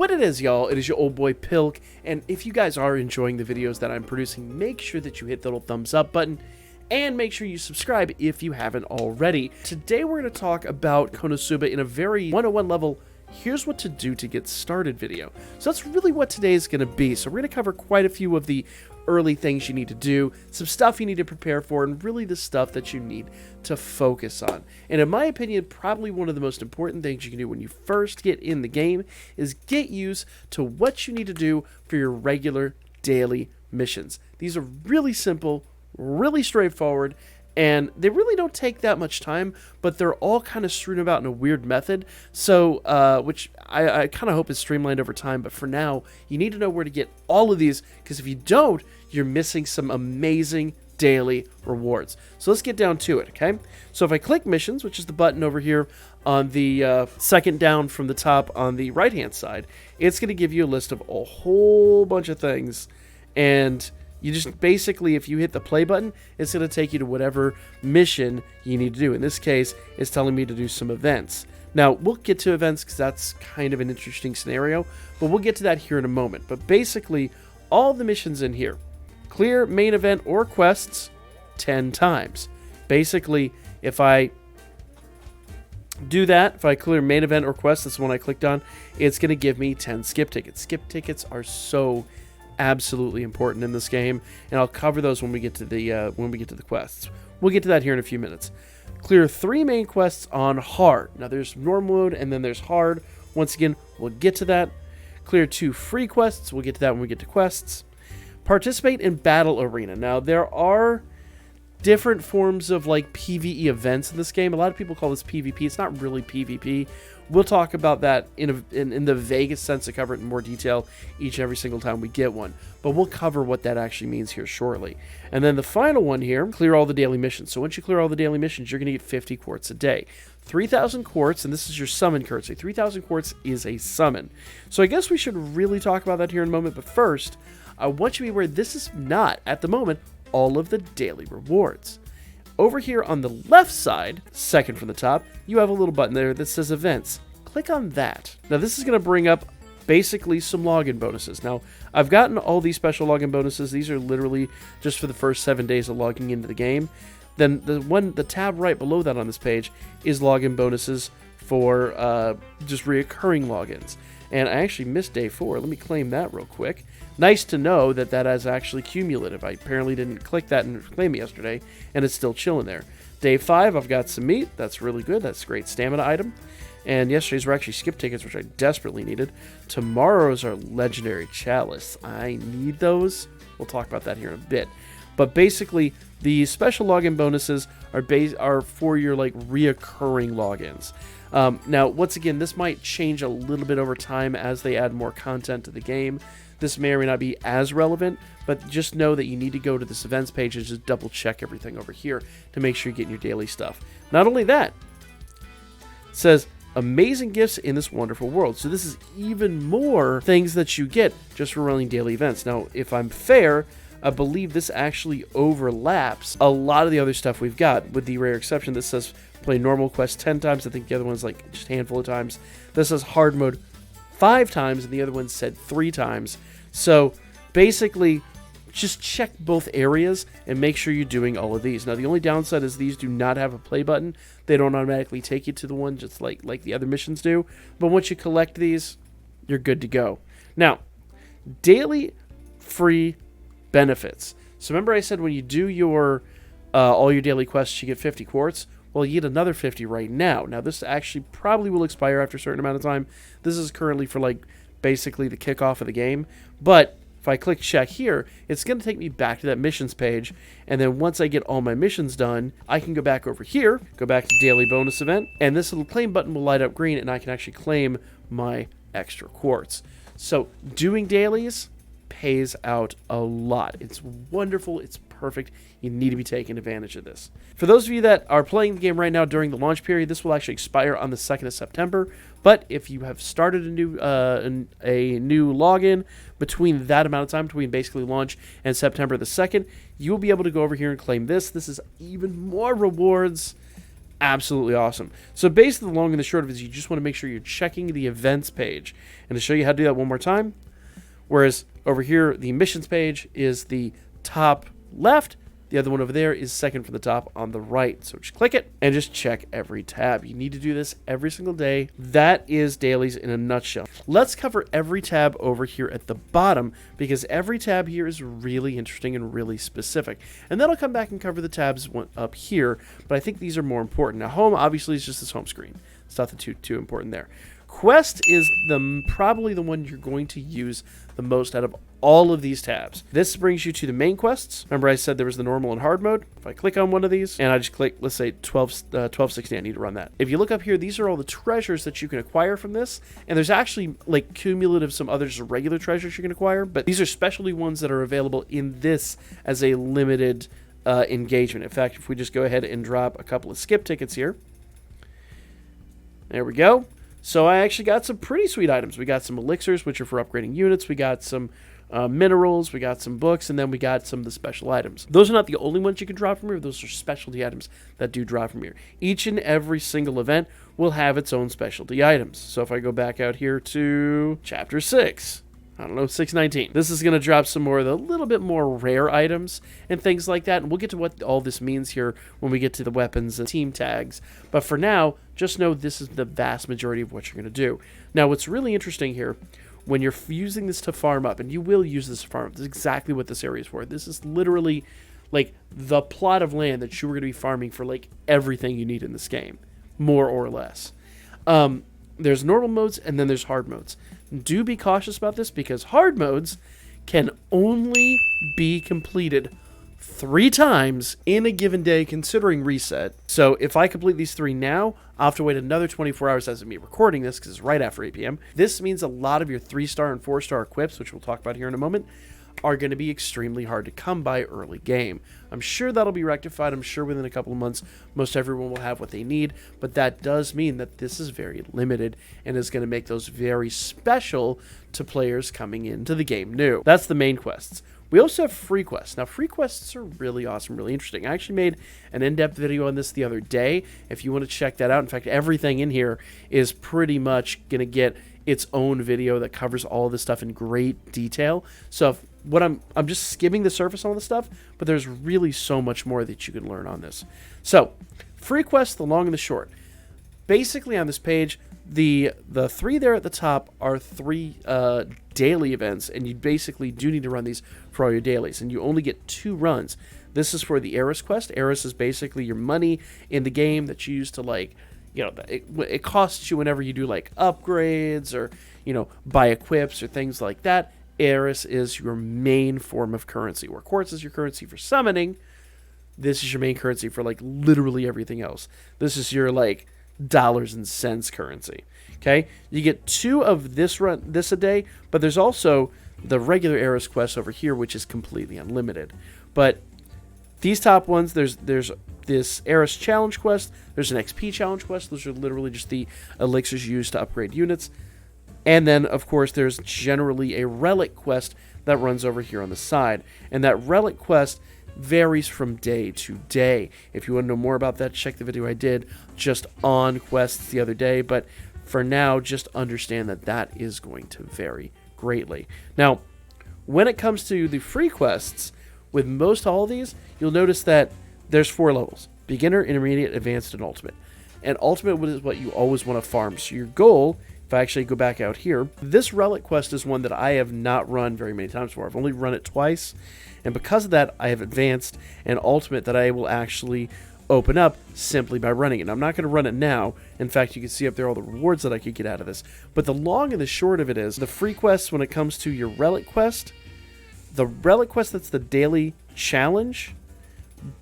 What it is, y'all, it is your old boy Pilk, and if you guys are enjoying the videos that I'm producing, make sure that you hit the little thumbs up button, and make sure you subscribe if you haven't already. Today we're going to talk about Konosuba in a very 101 level, here's what to do to get started video. So that's really what today is going to be. So we're going to cover quite a few of the early things you need to do, some stuff you need to prepare for, and really the stuff that you need to focus on. And in my opinion, probably one of the most important things you can do when you first get in the game is get used to what you need to do for your regular daily missions. These are really simple, really straightforward, and they really don't take that much time, but they're all kind of strewn about in a weird method, so which I kind of hope is streamlined over time. But for now, you need to know where to get all of these, because if you don't, you're missing some amazing daily rewards. So let's get down to it, okay? So if I click missions, which is the button over here on the second down from the top on the right-hand side, it's going to give you a list of a whole bunch of things, and you just basically, if you hit the play button, it's going to take you to whatever mission you need to do. In this case, it's telling me to do some events. Now, we'll get to events because that's kind of an interesting scenario, but we'll get to that here in a moment. But basically, all the missions in here, clear main event or quests 10 times. Basically, if I do that, if I clear main event or quest, that's the one I clicked on, it's going to give me 10 skip tickets. Skip tickets are so absolutely important in this game, and I'll cover those when we get to the quests. We'll get to that here in a few minutes. Clear 3 main quests on hard. Now there's normal mode and then there's hard. Once again, we'll get to that. Clear 2 free quests. We'll get to that when we get to quests. Participate in battle arena. Now there are different forms of like PvE events in this game. A lot of people call this PvP. It's not really PvP. We'll talk about that in the vaguest sense to cover it in more detail each and every single time we get one. But we'll cover what that actually means here shortly. And then the final one here, clear all the daily missions. So once you clear all the daily missions, you're going to get 50 quartz a day. 3,000 quartz, and this is your summon currency. 3,000 quartz is a summon. So I guess we should really talk about that here in a moment. But first, I want you to be aware this is not, at the moment, all of the daily rewards. Over here on the left side, second from the top, you have a little button there that says events. Click on that. Now this is going to bring up basically some login bonuses. Now I've gotten all these special login bonuses. These are literally just for the first 7 days of logging into the game. Then the tab right below that on this page is login bonuses for just reoccurring logins. And I actually missed day 4. Let me claim that real quick. Nice to know that that is actually cumulative. I apparently didn't click that and claim it yesterday, and it's still chilling there. Day 5, I've got some meat. That's really good. That's a great stamina item. And yesterday's were actually skip tickets, which I desperately needed. Tomorrow's are legendary chalice. I need those. We'll talk about that here in a bit. But basically, the special login bonuses are for your like reoccurring logins. Now, once again, this might change a little bit over time as they add more content to the game. This may or may not be as relevant, but just know that you need to go to this events page and just double check everything over here to make sure you're getting your daily stuff. Not only that, it says amazing gifts in this wonderful world. So this is even more things that you get just for running daily events. Now, if I'm fair, I believe this actually overlaps a lot of the other stuff we've got, with the rare exception that says play normal quest 10 times. I think the other one's like just a handful of times. This says hard mode 5 times, and the other one said 3 times. So basically, just check both areas and make sure you're doing all of these. Now, the only downside is these do not have a play button. They don't automatically take you to the one just like the other missions do. But once you collect these, you're good to go. Now, daily free benefits. So remember I said when you do your all your daily quests, you get 50 quartz? Well, you get another 50 right now. Now, this actually probably will expire after a certain amount of time. This is currently for, like, basically the kickoff of the game. But if I click check here, it's going to take me back to that missions page. And then once I get all my missions done, I can go back over here, go back to daily bonus event, and this little claim button will light up green, and I can actually claim my extra quartz. So doing dailies pays out a lot. It's wonderful. It's perfect. You need to be taking advantage of this. For those of you that are playing the game right now during the launch period, this will actually expire on the 2nd of September. But if you have started a new login between that amount of time, between basically launch and September the 2nd, you will be able to go over here and claim this. This is even more rewards absolutely awesome. So basically, the long and the short of it is you just want to make sure you're checking the events page. And to show you how to do that one more time, whereas over here, the missions page is the top left. The other one over there is second from the top on the right. So just click it and just check every tab. You need to do this every single day. That is dailies in a nutshell. Let's cover every tab over here at the bottom, because every tab here is really interesting and really specific. And then I'll come back and cover the tabs up here, but I think these are more important. Now, home obviously is just this home screen. It's not too important there. Quest is probably the one you're going to use the most out of all of these tabs. This brings you to the main quests. Remember I said there was the normal and hard mode? If I click on one of these and I just click, let's say 1260, I need to run that. If you look up here, these are all the treasures that you can acquire from this. And there's actually like cumulative, some others regular treasures you can acquire, but these are specialty ones that are available in this as a limited engagement. In fact, if we just go ahead and drop a couple of skip tickets here. There we go. So I actually got some pretty sweet items. We got some elixirs, which are for upgrading units. We got some minerals. We got some books. And then we got some of the special items. Those are not the only ones you can drop from here. Those are specialty items that do drop from here. Each and every single event will have its own specialty items. So if I go back out here to Chapter 6... I don't know, 619. This is going to drop some more of the little bit more rare items and things like that. And we'll get to what all this means here when we get to the weapons and team tags. But for now, just know this is the vast majority of what you're going to do. Now, what's really interesting here, when you're using this to farm up, and you will use this to farm up, this is exactly what this area is for. This is literally like the plot of land that you were going to be farming for like everything you need in this game, more or less. There's normal modes and then there's hard modes. Do be cautious about this because hard modes can only be completed 3 times in a given day considering reset. So if I complete these 3 now, I'll have to wait another 24 hours as of me recording this because it's right after 8 p.m. This means a lot of your 3-star and 4-star equips, which we'll talk about here in a moment, are going to be extremely hard to come by early game. I'm sure that'll be rectified. I'm sure within a couple of months, most everyone will have what they need, but that does mean that this is very limited and is going to make those very special to players coming into the game new. That's the main quests. We also have free quests. Now, free quests are really awesome, really interesting. I actually made an in-depth video on this the other day. If you want to check that out, in fact, everything in here is pretty much going to get its own video that covers all of this stuff in great detail. So I'm just skimming the surface on all this stuff, but there's really so much more that you can learn on this. So, free quests, the long and the short. Basically on this page, the 3 there at the top are 3 daily events, and you basically do need to run these for all your dailies, and you only get 2 runs. This is for the Eris quest. Eris is basically your money in the game that you use to, like, you know, it costs you whenever you do like upgrades or, you know, buy equips or things like that. Eris is your main form of currency, where quartz is your currency for summoning. This is your main currency for like literally everything else. This is your like dollars and cents currency. Okay, you get 2 of this a day, but there's also the regular Eris quest over here, which is completely unlimited. But these top ones, there's this Eris challenge quest, there's an XP challenge quest. Those are literally just the elixirs used to upgrade units. And then, of course, there's generally a relic quest that runs over here on the side. And that relic quest varies from day to day. If you want to know more about that, check the video I did just on quests the other day. But for now, just understand that that is going to vary greatly. Now, when it comes to the free quests, with most all of these, you'll notice that there's 4 levels: beginner, intermediate, advanced, and ultimate. And ultimate is what you always want to farm. So your goal, if I actually go back out here, this relic quest is one that I have not run very many times before. I've only run it twice. And because of that, I have advanced and ultimate that I will actually open up simply by running it. And I'm not going to run it now. In fact, you can see up there all the rewards that I could get out of this. But the long and the short of it is, the free quests, when it comes to your relic quest, the relic quest that's the daily challenge,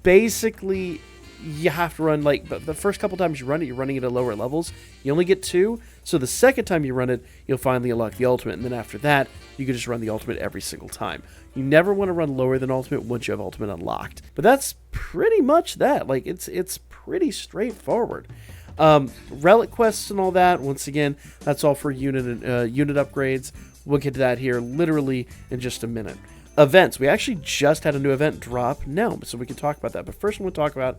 basically you have to run, like, the first couple times you run it, you're running it at lower levels. You only get 2. So the second time you run it, you'll finally unlock the ultimate. And then after that, you can just run the ultimate every single time. You never want to run lower than ultimate once you have ultimate unlocked. But that's pretty much that. Like, it's pretty straightforward. Relic quests and all that, once again, that's all for unit upgrades. We'll get to that here literally in just a minute. Events. We actually just had a new event drop now, so we can talk about that. But first, I'm going to talk about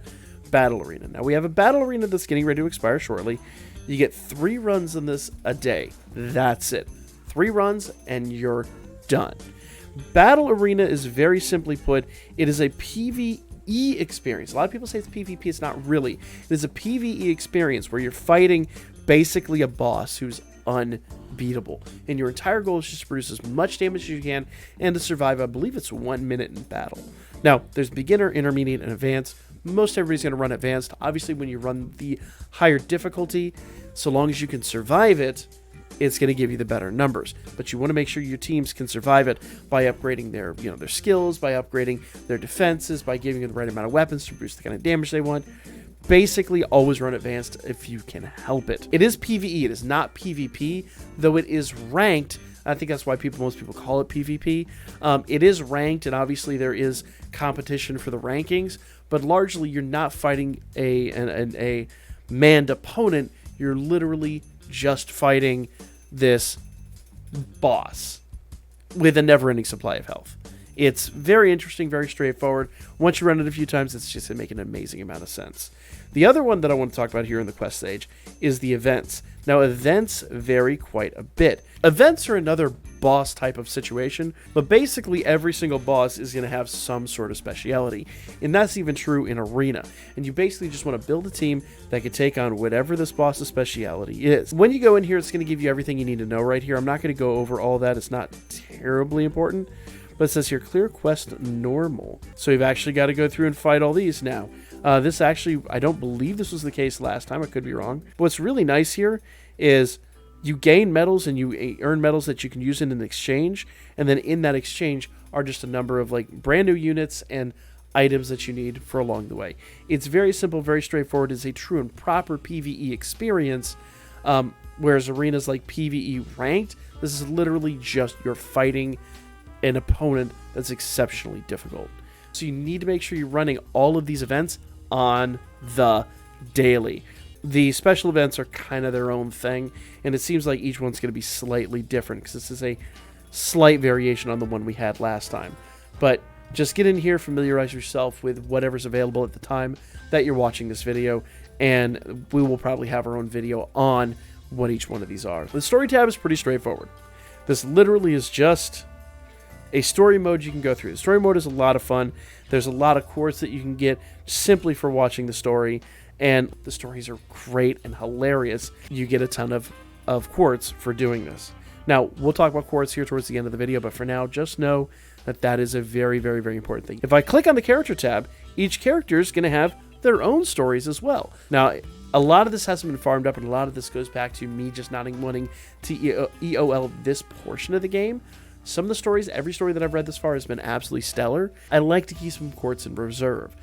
Battle Arena. Now, we have a Battle Arena that's getting ready to expire shortly. You get 3 runs in this a day. That's it. 3 runs, and you're done. Battle Arena is very simply put, it is a PvE experience. A lot of people say it's PvP. It's not really. It is a PvE experience where you're fighting basically a boss who's unbeatable. And your entire goal is just to produce as much damage as you can and to survive, I believe it's 1 minute in battle. Now, there's beginner, intermediate, and advanced. Most everybody's going to run advanced. Obviously, when you run the higher difficulty, so long as you can survive it, it's going to give you the better numbers. But you want to make sure your teams can survive it by upgrading their, their skills, by upgrading their defenses, by giving them the right amount of weapons to produce the kind of damage they want. Basically, always run advanced if you can help it. It is PvE. It is not PvP, though it is ranked. I think that's why most people call it PvP. It is ranked, and obviously there is competition for the rankings, but largely you're not fighting a manned opponent. You're literally just fighting this boss with a never-ending supply of health. It's very interesting, very straightforward. Once you run it a few times, it's just going to make an amazing amount of sense. The other one that I want to talk about here in the quest stage is the events. Now, events vary quite a bit. Events are another boss type of situation, but basically every single boss is going to have some sort of speciality, and that's even true in Arena. And you basically just want to build a team that can take on whatever this boss's speciality is. When you go in here, it's going to give you everything you need to know right here. I'm not going to go over all that. It's not terribly important, but it says here, clear quest normal. So you've actually got to go through and fight all these now. This actually, I don't believe this was the case last time. I could be wrong. But what's really nice here is you gain medals and you earn medals that you can use in an exchange. And then in that exchange are just a number of like brand new units and items that you need for along the way. It's very simple, very straightforward. It's a true and proper PvE experience. Whereas Arena's like PvE ranked, this is literally just you're fighting an opponent that's exceptionally difficult. So you need to make sure you're running all of these events on the daily. The special events are kind of their own thing, and it seems like each one's going to be slightly different because this is a slight variation on the one we had last time. But just get in here, familiarize yourself with whatever's available at the time that you're watching this video, and we will probably have our own video on what each one of these are. The story tab is pretty straightforward. This literally is just a story mode you can go through. The story mode is a lot of fun. There's a lot of quartz that you can get simply for watching the story, and the stories are great and hilarious. You get a ton of quartz for doing this. Now, we'll talk about quartz here towards the end of the video, but for now, just know that that is a very, very, very important thing. If I click on the character tab, each character is going to have their own stories as well. Now, a lot of this hasn't been farmed up, and a lot of this goes back to me just not wanting to EOL this portion of the game. Some of the stories, every story that I've read this far has been absolutely stellar. I like to keep some quartz in reserve.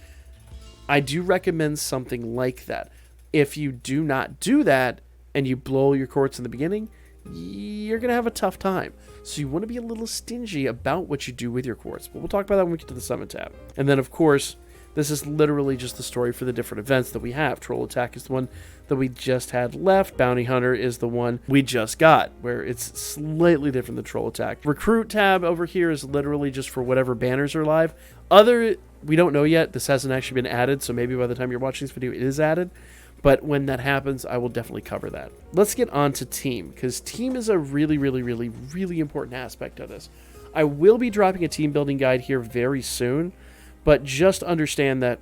I do recommend something like that. If you do not do that and you blow your quartz in the beginning, you're going to have a tough time. So you want to be a little stingy about what you do with your quartz. But we'll talk about that when we get to the summon tab. And then, of course, this is literally just the story for the different events that we have. Troll Attack is the one that we just had left. Bounty Hunter is the one we just got, where it's slightly different than Troll Attack. Recruit tab over here is literally just for whatever banners are live. We don't know yet. This hasn't actually been added, so maybe by the time you're watching this video, it is added. But when that happens, I will definitely cover that. Let's get on to team, because team is a really, really, really, really important aspect of this. I will be dropping a team building guide here very soon, but just understand that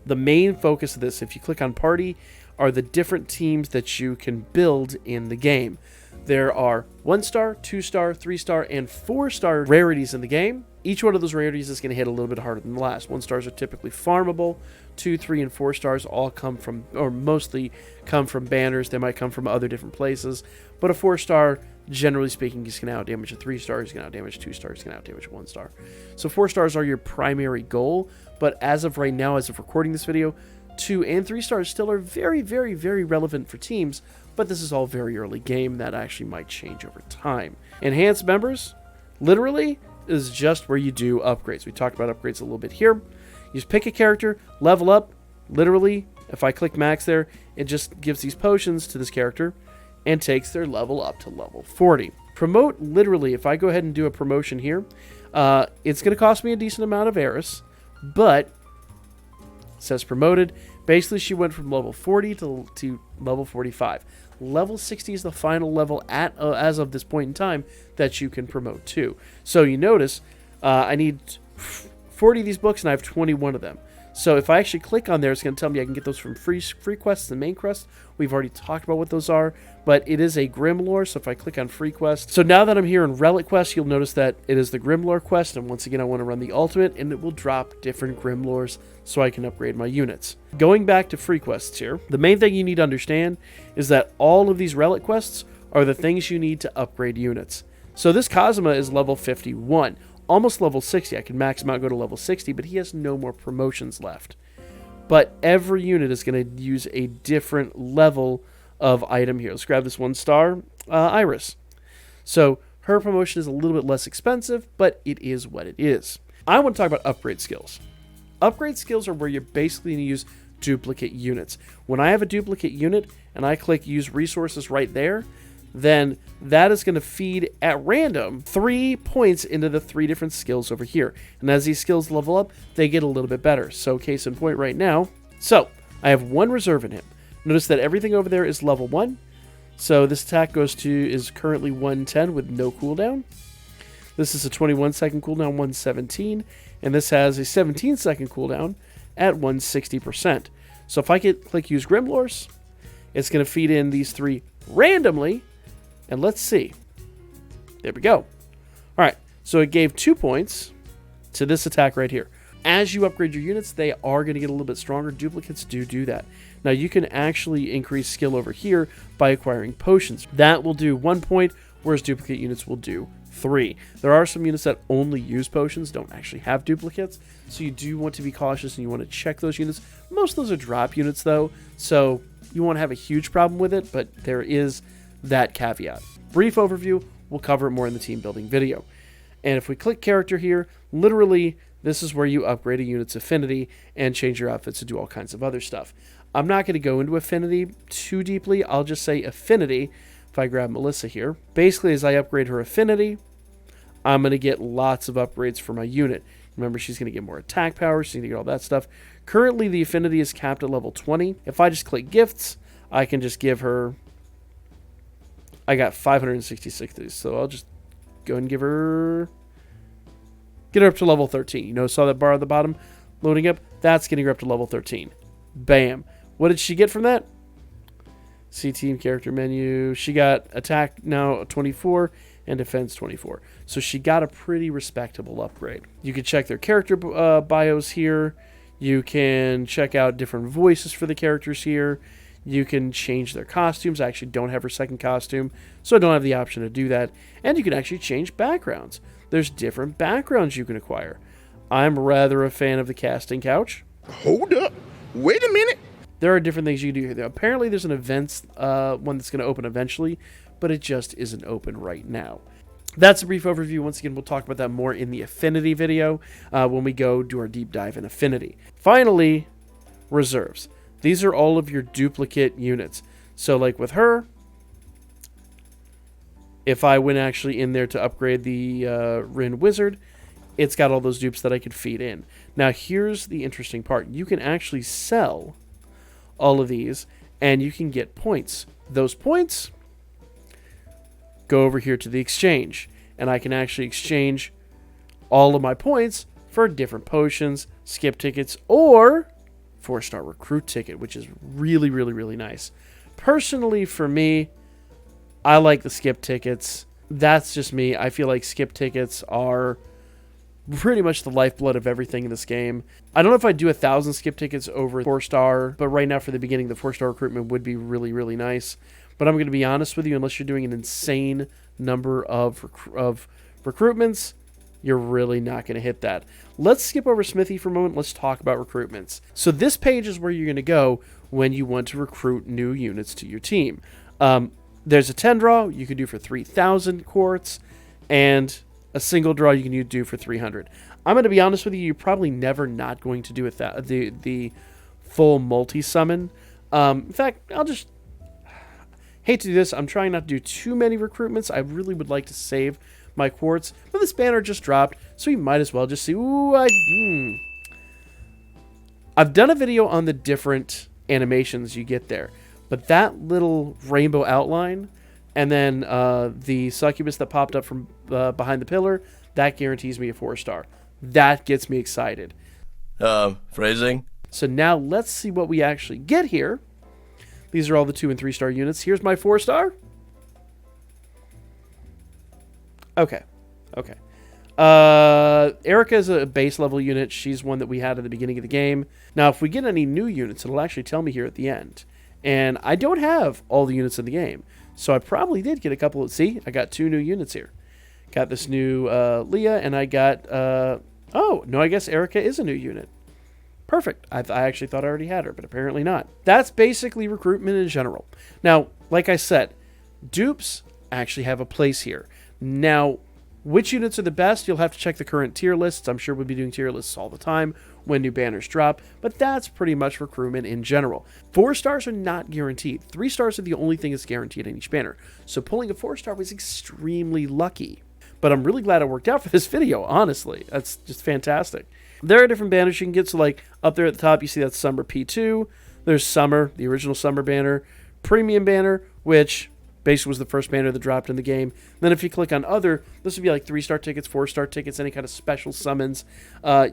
the main focus of this, if you click on party, are the different teams that you can build in the game. There are 1-star, 2-star, 3-star, and 4-star rarities in the game. Each one of those rarities is going to hit a little bit harder than the last. 1-stars are typically farmable. 2, 3, and 4 stars all come from, or mostly come from banners. They might come from other different places. But a 4-star, generally speaking, is going to outdamage a 3-star, is going to outdamage 2-star, is going to outdamage 1-star. So 4 stars are your primary goal. But as of right now, as of recording this video, 2 and 3 stars still are very, very, very relevant for teams. But this is all very early game. That actually might change over time. Enhanced members, literally, is just where you do upgrades. We talked about upgrades a little bit here. You just pick a character, level up. Literally, if I click max there, it just gives these potions to this character and takes their level up to level 40. Promote, literally, if I go ahead and do a promotion here, it's going to cost me a decent amount of Eris, but says promoted. Basically, she went from level 40 to level 45. Level 60 is the final level as of this point in time that you can promote to. So you notice I need 40 of these books, and I have 21 of them. So if I actually click on there, it's going to tell me I can get those from free quests and main quests. We've already talked about what those are, but it is a Grimlore, so if I click on free quest. So now that I'm here in Relic quest, you'll notice that it is the Grimlore quest, and once again I want to run the ultimate, and it will drop different Grimlores so I can upgrade my units. Going back to free quests here, the main thing you need to understand is that all of these Relic quests are the things you need to upgrade units. So this Kazuma is level 51. Almost level 60. I can max him out, go to level 60, but he has no more promotions left. But every unit is going to use a different level of item here. Let's grab this 1-star Iris. So her promotion is a little bit less expensive, but it is what it is. I want to talk about upgrade skills. Upgrade skills are where you're basically going to use duplicate units. When I have a duplicate unit and I click use resources right there, then that is going to feed at random 3 points into the 3 different skills over here. And as these skills level up, they get a little bit better. So case in point right now. So I have 1 reserve in him. Notice that everything over there is level 1. So this attack is currently 110 with no cooldown. This is a 21-second cooldown, 117. And this has a 17-second cooldown at 160%. So if I click use Grimlores, it's going to feed in these 3 randomly. And let's see. There we go. All right, so it gave 2 points to this attack right here. As you upgrade your units, they are going to get a little bit stronger. Duplicates do that. Now, you can actually increase skill over here by acquiring potions. That will do 1 point, whereas duplicate units will do 3. There are some units that only use potions, don't actually have duplicates, so you do want to be cautious and you want to check those units. Most of those are drop units, though, so you won't have a huge problem with it, but there is that caveat. Brief overview, we'll cover it more in the team building video. And if we click character here, literally this is where you upgrade a unit's affinity and change your outfits to do all kinds of other stuff. I'm not going to go into affinity too deeply. I'll just say affinity. If I grab Melissa here, basically as I upgrade her affinity, I'm going to get lots of upgrades for my unit. Remember, she's going to get more attack power, she's going to get all that stuff. Currently the affinity is capped at level 20. If I just click gifts, I can just give her, I got 566 of these, so I'll just go and get her up to level 13. You know, saw that bar at the bottom loading up? That's getting her up to level 13. Bam. What did she get from that? See team character menu. She got attack now 24 and defense 24. So she got a pretty respectable upgrade. You can check their character bios here. You can check out different voices for the characters here. You can change their costumes. I actually don't have her second costume, so I don't have the option to do that. And you can actually change backgrounds. There's different backgrounds you can acquire. I'm rather a fan of the casting couch. Hold up. Wait a minute. There are different things you can do here. Apparently there's an events one that's going to open eventually, but it just isn't open right now. That's a brief overview. Once again, we'll talk about that more in the Affinity video when we go do our deep dive in Affinity. Finally, reserves. These are all of your duplicate units. So like with her, if I went actually in there to upgrade the Rin Wizard, it's got all those dupes that I could feed in. Now here's the interesting part. You can actually sell all of these and you can get points. Those points go over here to the exchange, and I can actually exchange all of my points for different potions, skip tickets, or 4-star recruit ticket, which is really, really, really nice. Personally, for me, I like the skip tickets. That's just me. I feel like skip tickets are pretty much the lifeblood of everything in this game. I don't know if I'd do 1,000 skip tickets over 4-star, but right now for the beginning, the 4-star recruitment would be really, really nice. But I'm going to be honest with you, unless you're doing an insane number of recruitments, you're really not going to hit that. Let's skip over Smithy for a moment. Let's talk about recruitments. So this page is where you're going to go when you want to recruit new units to your team. There's a 10 draw you can do for 3,000 quartz, and a single draw you can do for 300. I'm going to be honest with you, you're probably never not going to do the full multi-summon. In fact, I'll just hate to do this. I'm trying not to do too many recruitments. I really would like to save my quartz, but this banner just dropped, so you might as well just see. Ooh, I've done a video on the different animations you get there, but that little rainbow outline and then the succubus that popped up from behind the pillar, that guarantees me a 4-star. That gets me excited. Phrasing? So now let's see what we actually get here. These are all the 2 and 3-star units. Here's my 4-star. Okay. Erica is a base level unit. She's one that we had at the beginning of the game. Now, if we get any new units, it'll actually tell me here at the end. And I don't have all the units in the game. So I probably did get a couple of... See, I got 2 new units here. Got this new Leah, and I got... oh, no, I guess Erica is a new unit. Perfect. I actually thought I already had her, but apparently not. That's basically recruitment in general. Now, like I said, dupes actually have a place here. Now, which units are the best? You'll have to check the current tier lists. I'm sure we'll be doing tier lists all the time when new banners drop, but that's pretty much recruitment in general. 4 stars are not guaranteed. 3 stars are the only thing that's guaranteed in each banner. So pulling a 4-star was extremely lucky. But I'm really glad it worked out for this video, honestly. That's just fantastic. There are different banners you can get. So like up there at the top, you see that Summer P2. There's Summer, the original Summer banner. Premium banner, which basically was the first banner that dropped in the game. Then if you click on other, this would be like 3-star tickets, 4-star tickets, any kind of special summons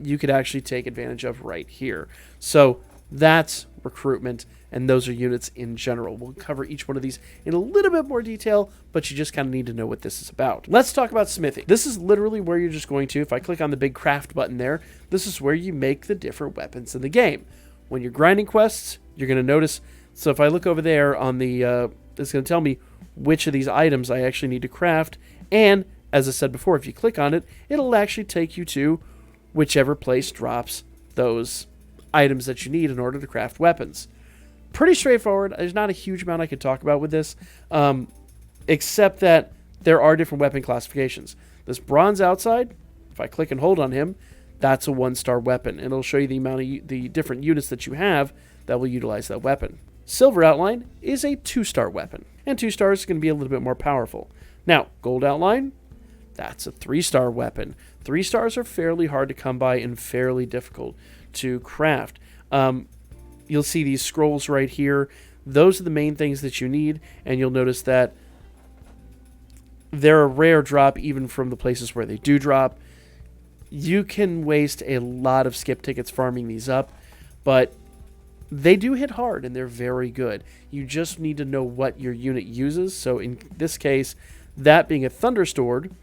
you could actually take advantage of right here. So that's recruitment, and those are units in general. We'll cover each one of these in a little bit more detail, but you just kind of need to know what this is about. Let's talk about Smithy. This is literally where you're just going to, if I click on the big craft button there, this is where you make the different weapons in the game. When you're grinding quests, you're going to notice, so if I look over there on the, it's going to tell me which of these items I actually need to craft, and as I said before, if you click on it, it'll actually take you to whichever place drops those items that you need in order to craft weapons. Pretty straightforward. There's not a huge amount I could talk about with this, except that there are different weapon classifications. This bronze outside, if I click and hold on him, that's a 1-star weapon, and it'll show you the amount of the different units that you have that will utilize that weapon. Silver outline is a 2-star weapon, and 2 stars is going to be a little bit more powerful. Now, gold outline, that's a 3-star weapon. 3 stars are fairly hard to come by and fairly difficult to craft. You'll see these scrolls right here. Those are the main things that you need, and you'll notice that they're a rare drop even from the places where they do drop. You can waste a lot of skip tickets farming these up, but they do hit hard, and they're very good. You just need to know what your unit uses. So in this case, that being a Thunder Sword,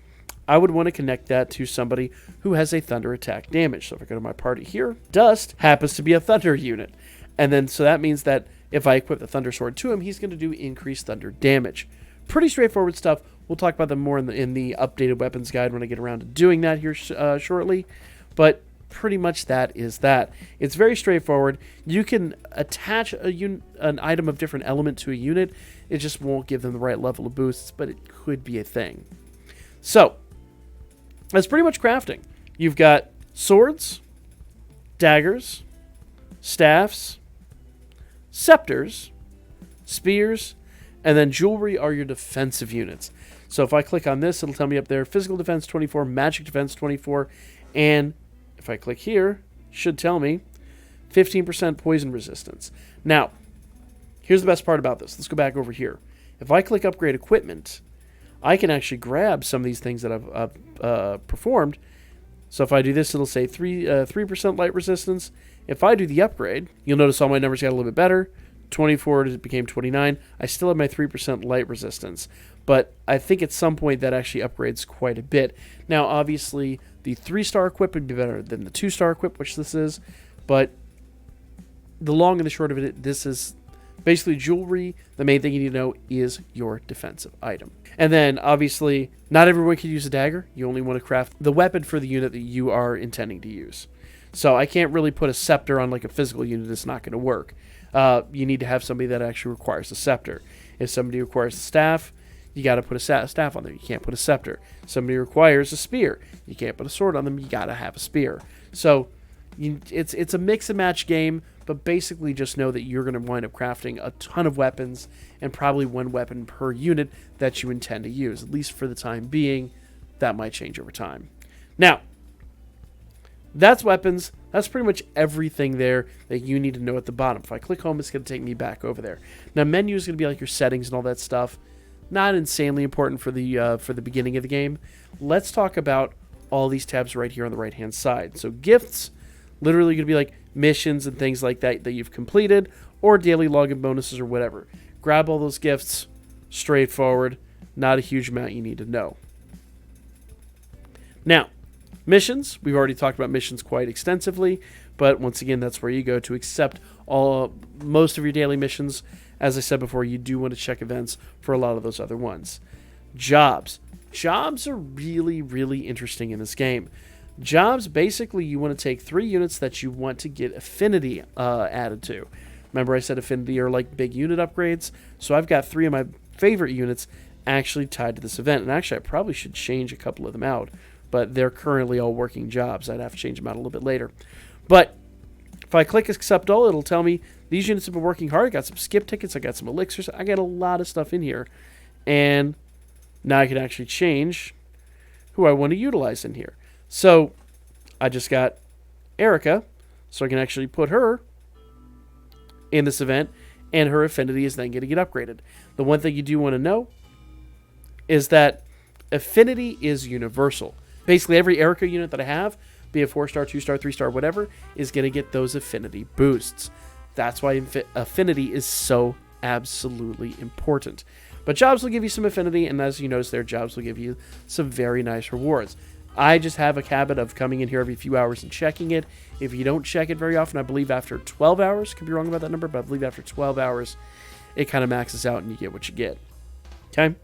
I would want to connect that to somebody who has a Thunder attack damage. So if I go to my party here, Dust happens to be a Thunder unit. And then, so that means that if I equip the Thunder Sword to him, he's going to do increased Thunder damage. Pretty straightforward stuff. We'll talk about them more in the updated weapons guide when I get around to doing that here shortly. But pretty much that is that. It's very straightforward. You can attach an item of different element to a unit. It just won't give them the right level of boosts, but it could be a thing. So, that's pretty much crafting. You've got swords, daggers, staffs, scepters, spears, and then jewelry are your defensive units. So if I click on this, it'll tell me up there, physical defense 24, magic defense 24, and if I click here, it should tell me 15% poison resistance. Now, here's the best part about this. Let's go back over here. If I click upgrade equipment, I can actually grab some of these things that I've performed. So if I do this, it'll say 3% light resistance. If I do the upgrade, you'll notice all my numbers got a little bit better. 24 became 29. I still have my 3% light resistance, but I think at some point that actually upgrades quite a bit. Now, obviously, the 3-star equip would be better than the 2-star equip, which this is, but the long and the short of it, this is basically jewelry. The main thing you need to know is your defensive item. And then, obviously, not everyone can use a dagger. You only want to craft the weapon for the unit that you are intending to use. So I can't really put a scepter on like a physical unit. It's not going to work. You need to have somebody that actually requires a scepter. If somebody requires a staff, you got to put a staff on there. You can't put a scepter. Somebody requires a spear. You can't put a sword on them. You got to have a spear. So it's a mix and match game, but basically just know that you're going to wind up crafting a ton of weapons and probably one weapon per unit that you intend to use, at least for the time being. That might change over time. Now, that's weapons. That's pretty much everything there that you need to know at the bottom. If I click home, it's going to take me back over there. Now, menu is going to be like your settings and all that stuff. Not insanely important for the beginning of the game. Let's talk about all these tabs right here on the right-hand side. So gifts, literally going to be like missions and things like that that you've completed, or daily login bonuses or whatever. Grab all those gifts, straightforward, not a huge amount you need to know. Now, missions, we've already talked about missions quite extensively, but once again, that's where you go to accept most of your daily missions. As I said before, you do want to check events for a lot of those other ones. Jobs. Jobs are really, really interesting in this game. Jobs, basically, you want to take 3 units that you want to get affinity added to. Remember I said affinity are like big unit upgrades? So I've got 3 of my favorite units actually tied to this event. And actually, I probably should change a couple of them out, but they're currently all working jobs. I'd have to change them out a little bit later. But if I click accept all, it'll tell me these units have been working hard. I got some skip tickets. I got some elixirs. I got a lot of stuff in here. And now I can actually change who I want to utilize in here. So I just got Erica. So I can actually put her in this event. And her affinity is then going to get upgraded. The one thing you do want to know is that affinity is universal. Basically, every Erica unit that I have, be it 4-star, 2-star, 3-star, whatever, is going to get those affinity boosts. That's why affinity is so absolutely important. But jobs will give you some affinity, and as you notice there, jobs will give you some very nice rewards. I just have a habit of coming in here every few hours and checking it. If you don't check it very often, I believe after 12 hours, could be wrong about that number, but I believe after 12 hours, it kind of maxes out and you get what you get. Okay?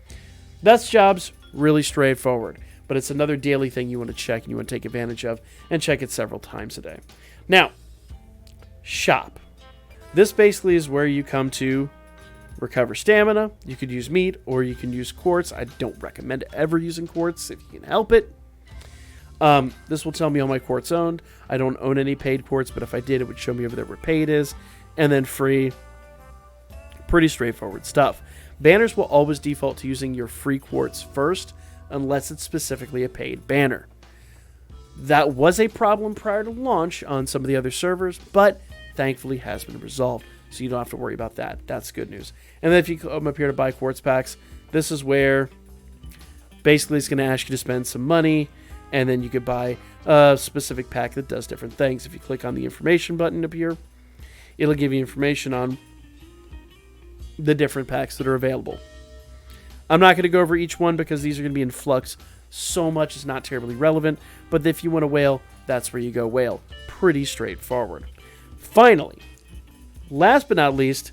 That's jobs, really straightforward. But it's another daily thing you want to check and you want to take advantage of, and check it several times a day. Now, shop. This basically is where you come to recover stamina. You could use meat or you can use quartz. I don't recommend ever using quartz if you can help it. This will tell me all my quartz owned. I don't own any paid quartz, but if I did, it would show me over there where paid is. And then free. Pretty straightforward stuff. Banners will always default to using your free quartz first, unless it's specifically a paid banner. That was a problem prior to launch on some of the other servers, but thankfully has been resolved, so you don't have to worry about that. That's good news. And then if you come up here to buy quartz packs, this is where basically it's going to ask you to spend some money, and then you could buy a specific pack that does different things. If you click on the information button up here, it'll give you information on the different packs that are available. I'm not going to go over each one because these are going to be in flux so much it's not terribly relevant, but if you want to whale, that's where you go whale. Pretty straightforward. Finally, last but not least,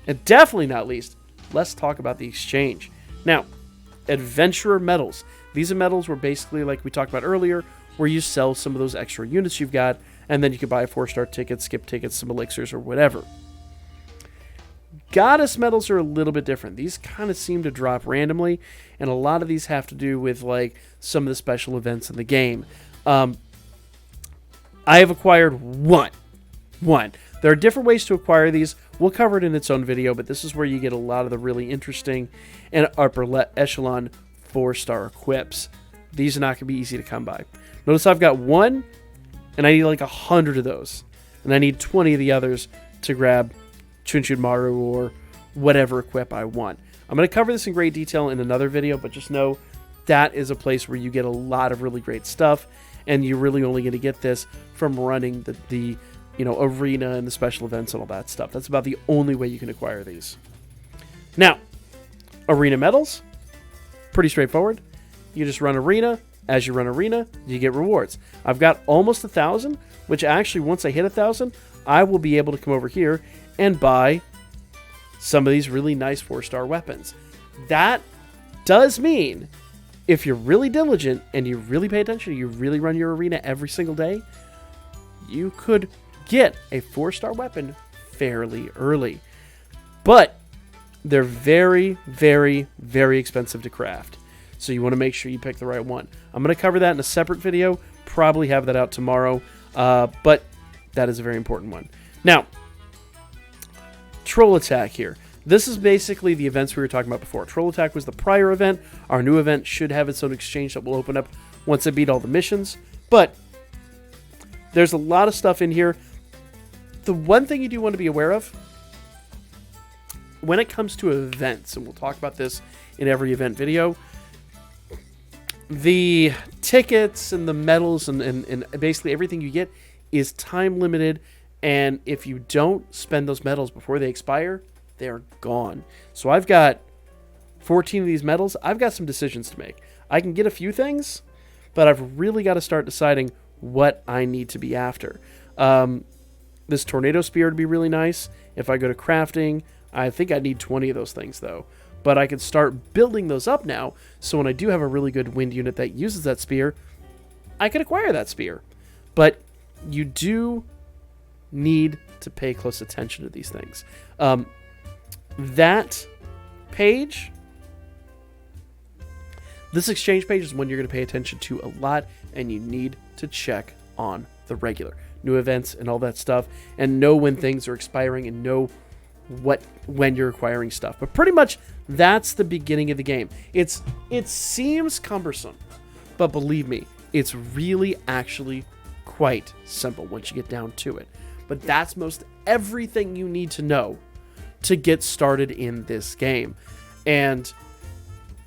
and definitely not least, let's talk about the exchange. Now, adventurer medals. These are medals where basically, like we talked about earlier, where you sell some of those extra units you've got, and then you can buy a 4-star ticket, skip tickets, some elixirs, or whatever. Goddess medals are a little bit different. These kind of seem to drop randomly, and a lot of these have to do with like some of the special events in the game. I have acquired one. There are different ways to acquire these. We'll cover it in its own video, but this is where you get a lot of the really interesting and upper echelon 4-star equips. These are not going to be easy to come by. Notice I've got one, and I need like 100 of those, and I need 20 of the others to grab Chunchunmaru or whatever equip I want. I'm going to cover this in great detail in another video, but just know that is a place where you get a lot of really great stuff, and you're really only going to get this from running the arena and the special events and all that stuff. That's about the only way you can acquire these. Now, arena medals, pretty straightforward. You just run arena. As you run arena, you get rewards. I've got almost 1,000, which actually once I hit 1,000, I will be able to come over here and buy some of these really nice 4-star weapons. That does mean if you're really diligent and you really pay attention, you really run your arena every single day, you could get a 4-star weapon fairly early. But they're very, very, very expensive to craft. So you want to make sure you pick the right one. I'm going to cover that in a separate video. Probably have that out tomorrow. But that is a very important one. Now, Troll Attack here. This is basically the events we were talking about before. Troll Attack was the prior event. Our new event should have its own exchange that will open up once I beat all the missions. But There's a lot of stuff in here. The one thing you do want to be aware of, when it comes to events, and we'll talk about this in every event video, the tickets and the medals and basically everything you get is time limited, and if you don't spend those medals before they expire, they're gone. So I've got 14 of these medals. I've got some decisions to make. I can get a few things, but I've really got to start deciding what I need to be after. This tornado spear would be really nice. If I go to crafting, I think I need 20 of those things though. But I could start building those up now, so when I do have a really good wind unit that uses that spear, I can acquire that spear. But you do need to pay close attention to these things. That page, this exchange page, is one you're going to pay attention to a lot, and you need to check on the regular new events and all that stuff, and know when things are expiring, and know when you're acquiring stuff. But pretty much that's the beginning of the game. It seems cumbersome, but believe me, it's really actually quite simple once you get down to it. But that's most everything you need to know to get started in this game. And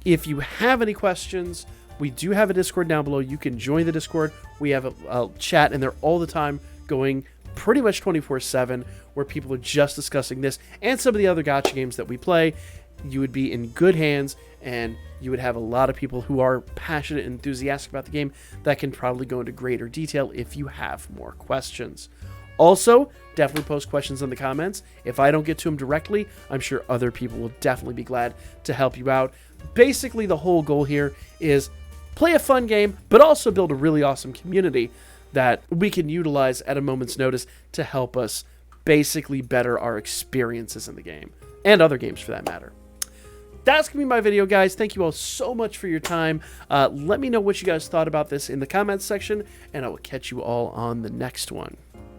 if you have any questions, we do have a Discord down below. You can join the Discord. We have a chat in there all the time, going pretty much 24/7, where people are just discussing this and some of the other gacha games that we play. You would be in good hands, and you would have a lot of people who are passionate and enthusiastic about the game that can probably go into greater detail if you have more questions. Also, definitely post questions in the comments. If I don't get to them directly, I'm sure other people will definitely be glad to help you out. Basically, the whole goal here is play a fun game, but also build a really awesome community that we can utilize at a moment's notice to help us basically better our experiences in the game, and other games for that matter. That's going to be my video, guys. Thank you all so much for your time. Let me know what you guys thought about this in the comments section, and I will catch you all on the next one.